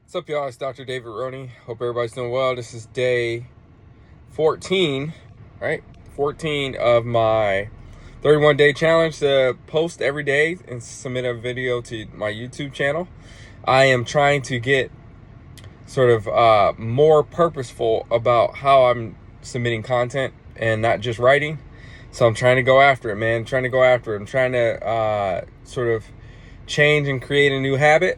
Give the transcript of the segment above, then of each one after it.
What's up, y'all? It's Dr. David Roney. Hope everybody's doing well. This is day 14, right? 14 of my 31-day challenge to post every day and submit a video to my YouTube channel. I am trying to get sort of more purposeful about how I'm submitting content and not just writing. So I'm trying to go after it, man. I'm trying to sort of change and create a new habit.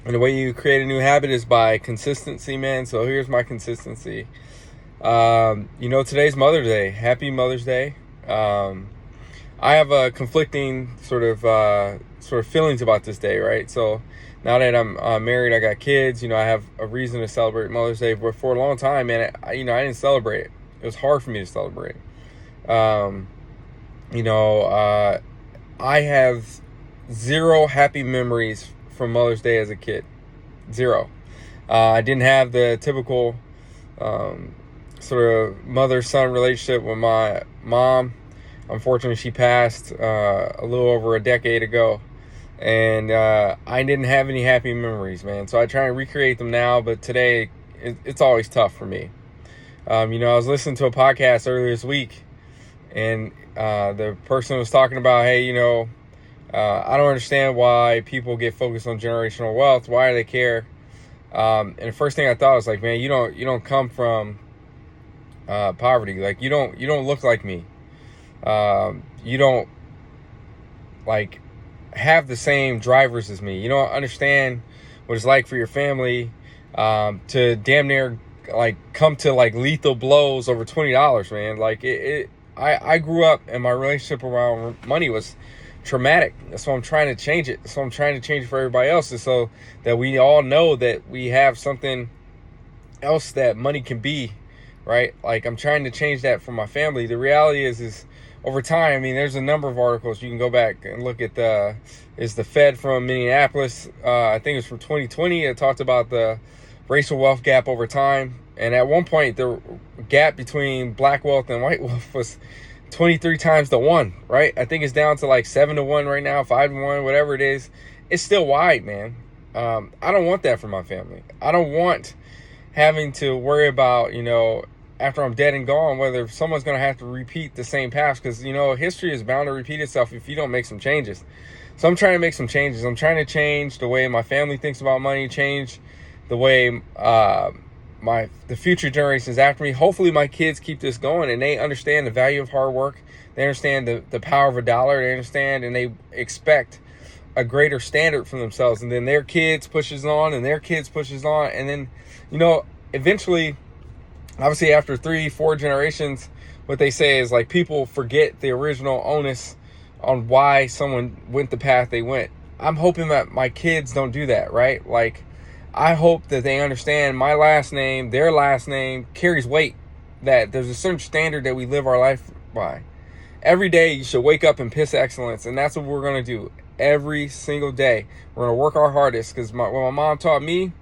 And the way you create a new habit is by consistency, man. So here's my consistency. Today's Mother's Day. Happy Mother's Day. I have a conflicting sort of feelings about this day, right? So now that I'm married, I got kids. I have a reason to celebrate Mother's Day. But for a long time, man, I didn't celebrate it. It was hard for me to celebrate. I have zero happy memories from Mother's Day as a kid. Zero. I didn't have the typical sort of mother-son relationship with my mom. Unfortunately, she passed a little over a decade ago. And I didn't have any happy memories, man. So I try and recreate them now, but today it's always tough for me. I was listening to a podcast earlier this week, and the person was talking about, hey, I don't understand why people get focused on generational wealth. Why do they care? And the first thing I thought was like, man, you don't come from poverty. Like you don't look like me. You don't like have the same drivers as me. You don't understand what it's like for your family to damn near like come to like lethal blows over $20, man. Like I grew up and my relationship around money was traumatic. That's why I'm trying to change it. So I'm trying to change it for everybody else, is so that we all know that we have something else that money can be, right? Like I'm trying to change that for my family. The reality is over time, I mean, there's a number of articles you can go back and look at. The Fed from Minneapolis, I think it was from 2020. It talked about the racial wealth gap over time, and at one point the gap between black wealth and white wealth was 23 times to 1, right? I think it's down to like 7 to 1 right now, 5 to 1, whatever it is. It's still wide, man. I don't want that for my family. I don't want having to worry about, after I'm dead and gone, whether someone's going to have to repeat the same path, because, history is bound to repeat itself if you don't make some changes. So I'm trying to make some changes. I'm trying to change the way my family thinks about money, change the way the future generations after me. Hopefully my kids keep this going and they understand the value of hard work. They understand the power of a dollar. They understand and they expect a greater standard for themselves. And then their kids pushes on and their kids pushes on. And then, eventually, obviously after 3-4 generations, what they say is like people forget the original onus on why someone went the path they went. I'm hoping that my kids don't do that, right? Like, I hope that they understand my last name, their last name carries weight, that there's a certain standard that we live our life by. Every day you should wake up and piss excellence, and that's what we're going to do every single day. We're going to work our hardest, because what my mom taught me,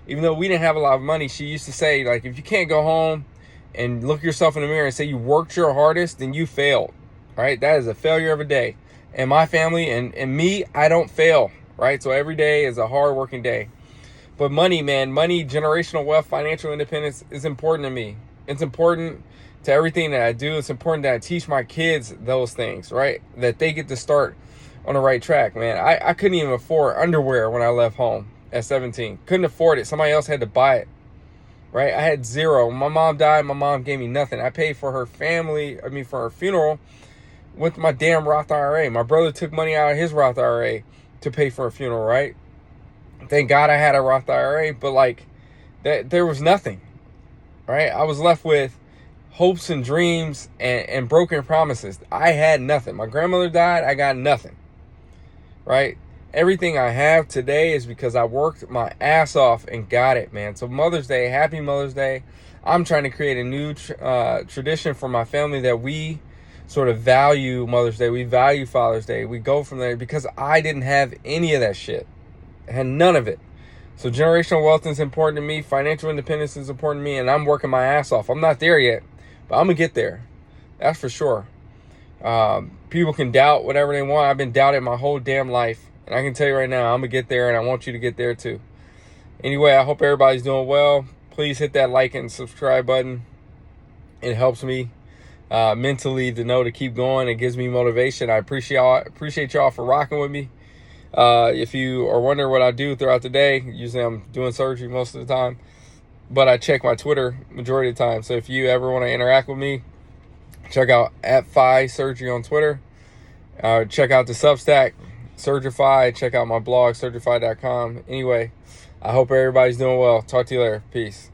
even though we didn't have a lot of money, she used to say, like, if you can't go home and look yourself in the mirror and say you worked your hardest, then you failed, right? That is a failure of a day. And my family and me, I don't fail, right? So every day is a hard working day. But money, man, generational wealth, financial independence is important to me. It's important to everything that I do. It's important that I teach my kids those things, right? That they get to start on the right track, man. I couldn't even afford underwear when I left home at 17. Couldn't afford it. Somebody else had to buy it, right? I had zero. When my mom died, my mom gave me nothing. I paid for her for her funeral with my damn Roth IRA. My brother took money out of his Roth IRA to pay for a funeral, right? Thank God I had a Roth IRA, but like that, there was nothing, right? I was left with hopes and dreams and broken promises. I had nothing. My grandmother died. I got nothing, right? Everything I have today is because I worked my ass off and got it, man. So Mother's Day, happy Mother's Day. I'm trying to create a new tradition for my family that we sort of value Mother's Day. We value Father's Day. We go from there, because I didn't have any of that shit. I had none of it. So generational wealth is important to me. Financial independence is important to me. And I'm working my ass off. I'm not there yet, but I'm going to get there. That's for sure. People can doubt whatever they want. I've been doubted my whole damn life. And I can tell you right now, I'm going to get there, and I want you to get there too. Anyway, I hope everybody's doing well. Please hit that like and subscribe button. It helps me mentally to know to keep going. It gives me motivation. I appreciate y'all for rocking with me. If you are wondering what I do throughout the day, usually I'm doing surgery most of the time, but I check my Twitter majority of the time. So if you ever want to interact with me, check out @FiSurgery on Twitter. Check out the Substack, Surgify. Check out my blog, surgify.com. Anyway, I hope everybody's doing well. Talk to you later. Peace.